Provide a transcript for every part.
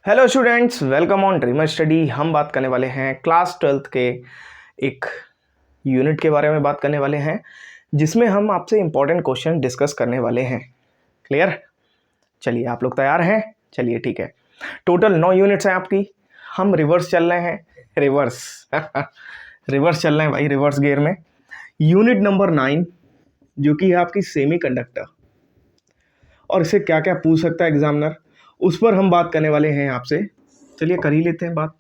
Hello students, welcome on dreamer study. हम बात करने वाले हैं क्लास 12th के एक यूनिट के बारे में बात करने वाले हैं जिसमें हम आपसे इंपॉर्टेंट क्वेश्चन डिस्कस करने वाले हैं। क्लियर? चलिए, आप लोग तैयार हैं? चलिए ठीक है। टोटल 9 यूनिट्स हैं आपकी। हम रिवर्स चल रहे हैं। रिवर्स रिवर्स चल रहे हैं भाई, रिवर्स गियर में। यूनिट नंबर 9 जो कि है आपकी सेमी कंडक्टर, और इसे क्या क्या पूछ सकता है एग्जामिनर, उस पर हम बात करने वाले हैं आपसे। चलिए कर ही लेते हैं बात।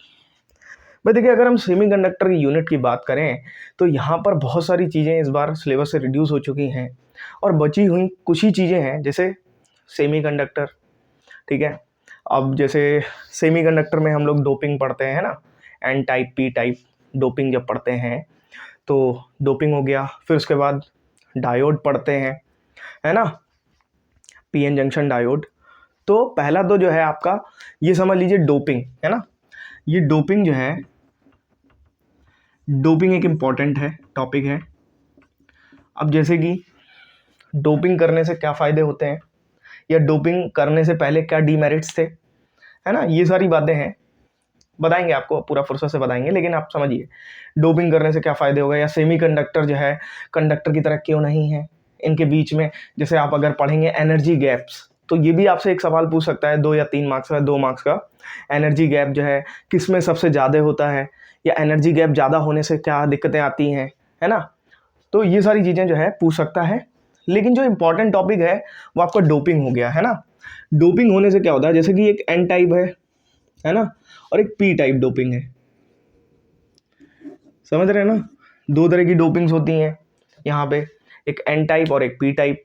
भाई देखिए, अगर हम सेमीकंडक्टर की यूनिट की बात करें तो यहाँ पर बहुत सारी चीज़ें इस बार सिलेबस से रिड्यूस हो चुकी हैं और बची हुई कुछ ही चीज़ें हैं, जैसे सेमीकंडक्टर। ठीक है, अब जैसे सेमीकंडक्टर में हम लोग डोपिंग पढ़ते हैं ना, N type P type doping जब पढ़ते हैं तो डोपिंग हो गया। फिर उसके बाद डायोड पढ़ते हैं, है ना, पीएन जंक्शन डायोड। तो पहला तो जो है आपका ये समझ लीजिए डोपिंग, है ना। ये डोपिंग जो है, डोपिंग एक इम्पॉर्टेंट है, टॉपिक है। अब जैसे कि डोपिंग करने से क्या फ़ायदे होते हैं या डोपिंग करने से पहले क्या डीमेरिट्स थे, है ना, ये सारी बातें हैं। बताएंगे आपको, पूरा फुर्सत से बताएंगे, लेकिन आप समझिए डोपिंग करने से क्या फ़ायदे हो गए, या सेमीकंडक्टर जो है कंडक्टर की तरह क्यों नहीं है इनके बीच में। जैसे आप अगर पढ़ेंगे एनर्जी गैप्स, तो ये भी आपसे एक सवाल पूछ सकता है, 2 या 3 मार्क्स का, 2 मार्क्स का। एनर्जी गैप जो है किस में सबसे ज़्यादा होता है, या एनर्जी गैप ज़्यादा होने से क्या दिक्कतें आती हैं, है ना। तो ये सारी चीज़ें जो है पूछ सकता है। लेकिन जो इंपॉर्टेंट टॉपिक है वो आपका डोपिंग हो गया, है ना। डोपिंग होने से क्या होता है, जैसे कि एक एन टाइप है ना, और एक पी टाइप डोपिंग है। समझ रहे हैं ना, 2 तरह की डोपिंग्स होती हैं यहाँ पे, एक एन टाइप और एक पी टाइप,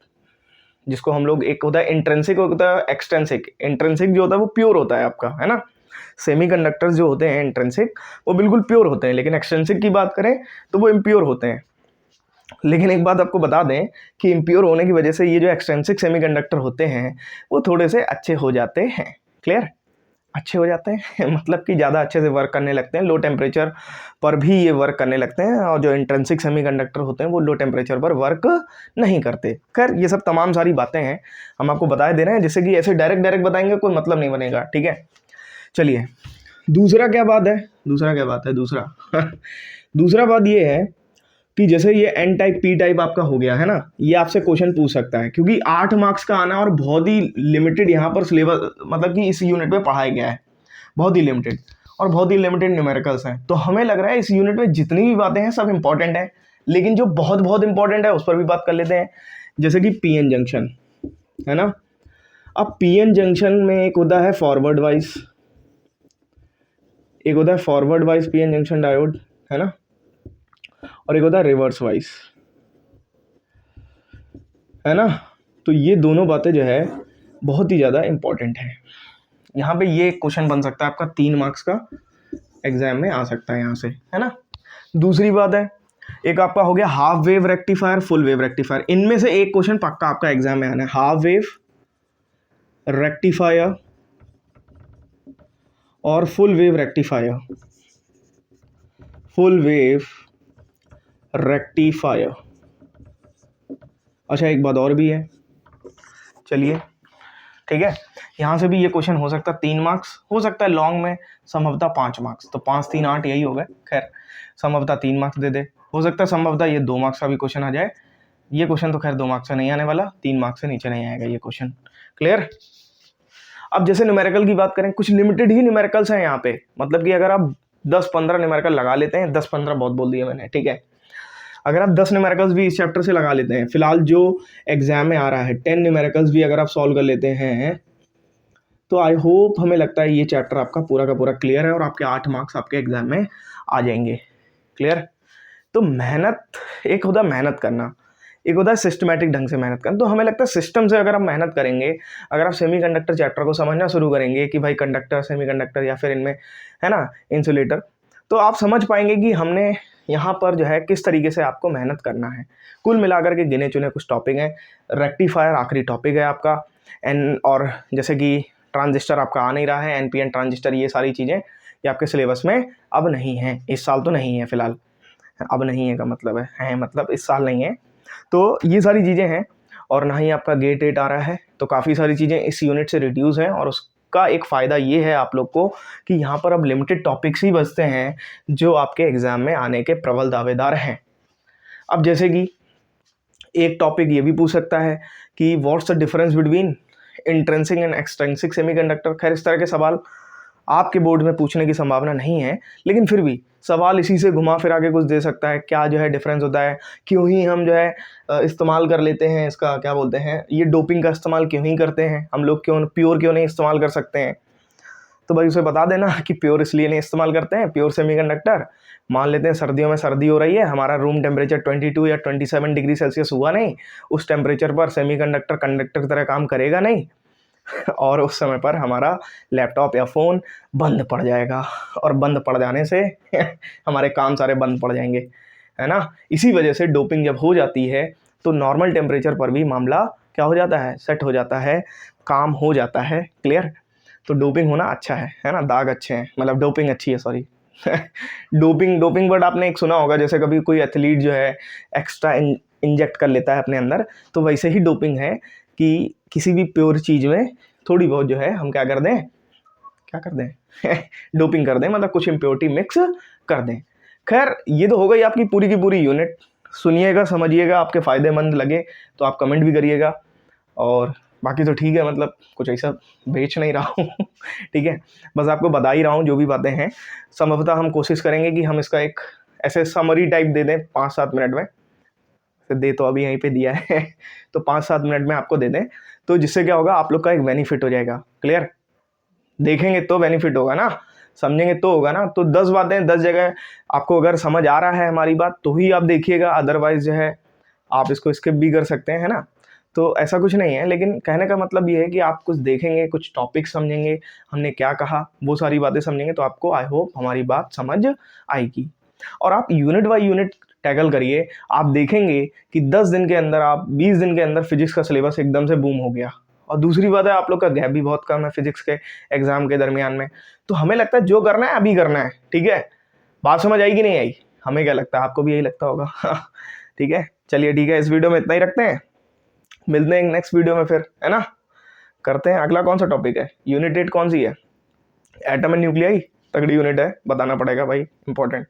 जिसको हम लोग, एक होता है इंट्रिंसिक, होता है एक्सट्रिंसिक। इंट्रिंसिक जो होता है वो प्योर होता है आपका, है ना। सेमीकंडक्टर्स जो होते हैं इंट्रिंसिक वो बिल्कुल प्योर होते हैं, लेकिन एक्सट्रिंसिक की बात करें तो वो इम्प्योर होते हैं। लेकिन एक बात आपको बता दें कि इम्प्योर होने की वजह से ये जो एक्सट्रिंसिक सेमीकंडक्टर होते हैं वो थोड़े से अच्छे हो जाते हैं। क्लियर? अच्छे हो जाते हैं मतलब कि ज़्यादा अच्छे से वर्क करने लगते हैं, लो टेम्परेचर पर भी ये वर्क करने लगते हैं। और जो इंट्रिंसिक सेमीकंडक्टर होते हैं वो लो टेम्परेचर पर वर्क नहीं करते। खैर, ये सब तमाम सारी बातें हैं, हम आपको बता दे रहे हैं, जैसे कि ऐसे डायरेक्ट डायरेक्ट बताएंगे कोई मतलब नहीं बनेगा। ठीक है, चलिए दूसरा क्या बात है, दूसरा दूसरा बात ये है कि जैसे ये एन टाइप पी टाइप आपका हो गया, है ना, ये आपसे क्वेश्चन पूछ सकता है, क्योंकि 8 मार्क्स का आना और बहुत ही लिमिटेड यहाँ पर सिलेबस, मतलब कि इस यूनिट में पढ़ाया गया है, बहुत ही लिमिटेड, और बहुत ही लिमिटेड न्यूमेरिकल्स हैं। तो हमें लग रहा है इस यूनिट में जितनी भी बातें हैं सब इंपॉर्टेंट हैं, लेकिन जो बहुत बहुत इंपॉर्टेंट है उस पर भी बात कर लेते हैं। जैसे कि पीएन जंक्शन, है ना। अब पीएन जंक्शन में एक होता है फॉरवर्ड वाइज, एक होता है forward wise PN junction diode, है ना, और एक होता है रिवर्स वाइज, है ना। तो ये दोनों बातें जो है बहुत ही ज़्यादा इंपॉर्टेंट है। यहाँ पे ये क्वेश्चन बन सकता है आपका 3 मार्क्स का, एग्जाम में आ सकता है यहाँ से, है ना। दूसरी बात है, एक आपका हो गया half wave rectifier, full wave rectifier. इनमें से एक क्वेश्चन पक्का आपका एग्जाम में आना है, हाफ वेव रेक्टिफायर और full wave rectifier. Full wave rectifier. अच्छा, एक बात और भी है, चलिए ठीक है, यहाँ से भी ये क्वेश्चन हो सकता है 3 मार्क्स, हो सकता है लॉन्ग में संभवतः 5 मार्क्स, तो 5 3 8 यही हो गए। खैर, संभवतः 3 मार्क्स दे दे, हो सकता है संभवतः ये 2 मार्क्स का भी क्वेश्चन आ जाए। ये क्वेश्चन तो खैर 2 मार्क्स से नहीं आने वाला, 3 मार्क्स से नीचे नहीं आएगा ये क्वेश्चन। क्लियर? अब जैसे न्यूमेरिकल की बात करें, कुछ लिमिटेड ही न्यूमेरिकल्स हैं यहाँ पे, मतलब कि अगर आप 10-15 न्यूमेरिकल लगा लेते हैं, 10-15 बहुत बोल दिया मैंने, ठीक है, अगर आप 10 न्यूमेरिकल्स भी इस चैप्टर से लगा लेते हैं, फिलहाल जो एग्जाम में आ रहा है 10 न्यूमेरिकल्स भी अगर आप सॉल्व कर लेते हैं, तो आई होप, हमें लगता है ये चैप्टर आपका पूरा का पूरा क्लियर है और आपके 8 मार्क्स आपके एग्जाम में आ जाएंगे। क्लियर? तो मेहनत, एक होता है मेहनत करना, एक होता है सिस्टमैटिक ढंग से मेहनत करना। तो हमें लगता है सिस्टम से अगर आप मेहनत करेंगे, अगर आप सेमीकंडक्टर चैप्टर को समझना शुरू करेंगे कि भाई कंडक्टर, सेमीकंडक्टर या फिर इनमें, है ना, इंसुलेटर, तो आप समझ पाएंगे कि हमने यहाँ पर जो है किस तरीके से आपको मेहनत करना है। कुल मिलाकर के गिने चुने कुछ टॉपिक हैं। रेक्टिफायर आखिरी टॉपिक है आपका, और जैसे कि ट्रांजिस्टर आपका आ नहीं रहा है, एनपीएन ट्रांजिस्टर, ये सारी चीज़ें ये आपके सिलेबस में अब नहीं है, इस साल तो नहीं है फिलहाल। अब नहीं है का मतलब है मतलब इस साल नहीं है। तो ये सारी चीज़ें हैं, और ना ही आपका गेट 8 आ रहा है, तो काफ़ी सारी चीज़ें इस यूनिट से रिड्यूस हैं और उसका इसका एक फ़ायदा ये है आप लोग को कि यहाँ पर अब लिमिटेड टॉपिक्स ही बचते हैं जो आपके एग्ज़ाम में आने के प्रबल दावेदार हैं। अब जैसे कि एक टॉपिक ये भी पूछ सकता है कि what's the difference between intrinsic and extrinsic semiconductor. खैर इस तरह के सवाल आपके बोर्ड में पूछने की संभावना नहीं है, लेकिन फिर भी सवाल इसी से घुमा फिरा के कुछ दे सकता है। क्या जो है डिफरेंस होता है, क्यों ही हम जो है इस्तेमाल कर लेते हैं, इसका क्या बोलते हैं, ये डोपिंग का इस्तेमाल क्यों ही करते हैं हम लोग, क्यों प्योर क्यों नहीं इस्तेमाल कर सकते हैं। तो भाई उसे बता देना कि प्योर इसलिए नहीं इस्तेमाल करते हैं। प्योर सेमीकंडक्टर, मान लेते हैं सर्दियों में सर्दी हो रही है, हमारा रूम टेम्परेचर 22 या 27 डिग्री सेल्सियस हुआ नहीं, उस टेम्परेचर पर सेमीकंडक्टर कंडक्टर की तरह काम करेगा नहीं और उस समय पर हमारा लैपटॉप या फ़ोन बंद पड़ जाएगा, और बंद पड़ जाने से हमारे काम सारे बंद पड़ जाएंगे, है ना। इसी वजह से डोपिंग जब हो जाती है तो नॉर्मल टेम्परेचर पर भी मामला क्या हो जाता है, सेट हो जाता है, काम हो जाता है। क्लियर। तो डोपिंग होना अच्छा है ना, दाग अच्छे हैं, मतलब डोपिंग अच्छी है, सॉरी डोपिंग वर्ड आपने एक सुना होगा, जैसे कभी कोई एथलीट जो है एक्स्ट्रा इंजेक्ट कर लेता है अपने अंदर, तो वैसे ही डोपिंग है कि किसी भी प्योर चीज़ में थोड़ी बहुत जो है हम क्या कर दें डोपिंग कर दें, मतलब कुछ इम्प्योरिटी मिक्स कर दें। खैर ये तो हो गई आपकी पूरी की पूरी यूनिट। सुनिएगा, समझिएगा, आपके फ़ायदेमंद लगे तो आप कमेंट भी करिएगा, और बाकी तो ठीक है, मतलब कुछ ऐसा बेच नहीं रहा हूँ ठीक है, बस आपको बता ही रहा हूँ जो भी बातें हैं। संभवतः हम कोशिश करेंगे कि हम इसका एक ऐसे समरी टाइप दे दें 5-7 मिनट में, दे तो अभी यहीं पे दिया है तो 5-7 मिनट में आपको दे दें, तो जिससे क्या होगा, आप लोग का एक बेनिफिट हो जाएगा। क्लियर। देखेंगे तो बेनिफिट होगा ना, समझेंगे तो होगा ना। तो 10 बातें 10 जगह आपको अगर समझ आ रहा है हमारी बात तो ही आप देखिएगा, अदरवाइज जो है आप इसको स्किप भी कर सकते हैं, है ना। तो ऐसा कुछ नहीं है, लेकिन कहने का मतलब ये है कि आप कुछ देखेंगे, कुछ टॉपिक समझेंगे, हमने क्या कहा वो सारी बातें समझेंगे, तो आपको आई होप हमारी बात समझ आएगी। और आप यूनिट बाय यूनिट टैकल करिए, आप देखेंगे कि 10 दिन के अंदर, आप 20 दिन के अंदर फिजिक्स का सिलेबस एकदम से बूम हो गया। और दूसरी बात है, आप लोग का गैप भी बहुत कम है फिजिक्स के एग्जाम के दरमियान में। तो हमें लगता है जो करना है अभी करना है, ठीक है। बात समझ आई कि नहीं आई, हमें क्या लगता है, आपको भी यही लगता होगा ठीक है, चलिए ठीक है, इस वीडियो में इतना ही रखते हैं, मिलते हैं नेक्स्ट वीडियो में फिर, है ना। करते हैं अगला कौन सा टॉपिक है, यूनिट 8 कौन सी है, एटम एंड न्यूक्लियाई, तगड़ी यूनिट है, बताना पड़ेगा भाई, इंपॉर्टेंट।